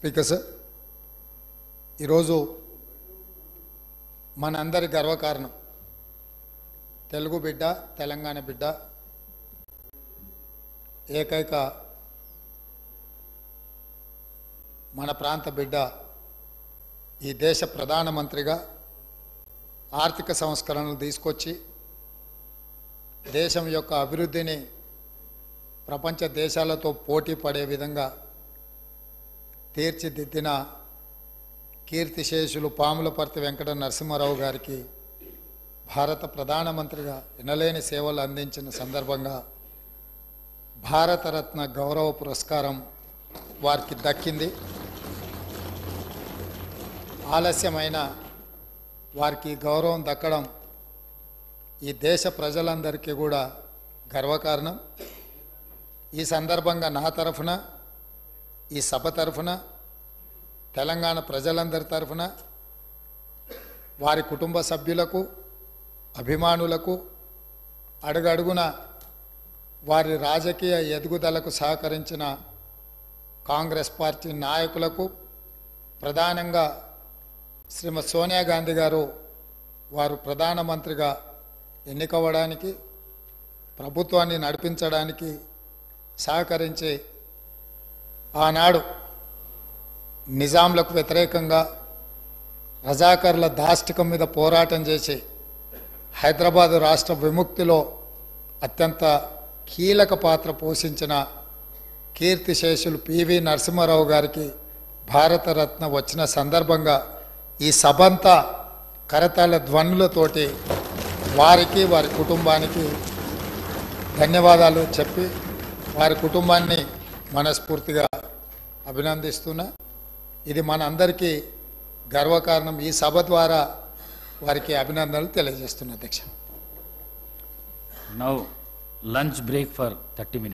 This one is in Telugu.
స్పీకర్ సార్, ఈరోజు మనందరి గర్వకారణం తెలుగు బిడ్డ, తెలంగాణ బిడ్డ, ఏకైక మన ప్రాంత బిడ్డ ఈ దేశ ప్రధానమంత్రిగా ఆర్థిక సంస్కరణలు తీసుకొచ్చి దేశం యొక్క అభివృద్ధిని ప్రపంచ దేశాలతో పోటీ పడే విధంగా తీర్చిదిద్దిన కీర్తిశేషులు పాములపర్తి వెంకట నరసింహారావు గారికి భారత ప్రధానమంత్రిగా ఎనలేని సేవలు అందించిన సందర్భంగా భారతరత్న గౌరవ పురస్కారం వారికి దక్కింది. ఆలస్యమైన వారికి గౌరవం దక్కడం ఈ దేశ ప్రజలందరికీ కూడా గర్వకారణం. ఈ సందర్భంగా నా తరఫున, ఈ సభ తరఫున, తెలంగాణ ప్రజలందరి తరఫున వారి కుటుంబ సభ్యులకు, అభిమానులకు, అడుగడుగున వారి రాజకీయ ఎదుగుదలకు సహకరించిన కాంగ్రెస్ పార్టీ నాయకులకు, ప్రధానంగా శ్రీమతి సోనియా గాంధీ గారు వారు ప్రధానమంత్రిగా ఎన్నికవ్వడానికి, ప్రభుత్వాన్ని నడిపించడానికి సహకరించి ఆనాడు నిజాంలకు వ్యతిరేకంగా రజాకర్ల దాష్టికం మీద పోరాటం చేసి హైదరాబాదు రాష్ట్ర విముక్తిలో అత్యంత కీలక పాత్ర పోషించిన కీర్తిశేషులు పివి నరసింహారావు గారికి భారతరత్న వచ్చిన సందర్భంగా ఈ సభంతా కరతాళ ధ్వనులతోటి వారికి, వారి కుటుంబానికి ధన్యవాదాలు చెప్పి వారి కుటుంబాన్ని మనస్ఫూర్తిగా అభినందిస్తున్నా. ఇది మన అందరికీ గర్వకారణం. ఈ సభ ద్వారా వారికి అభినందనలు తెలియజేస్తున్నా. అధ్యక్ష, now lunch break for 30 minutes.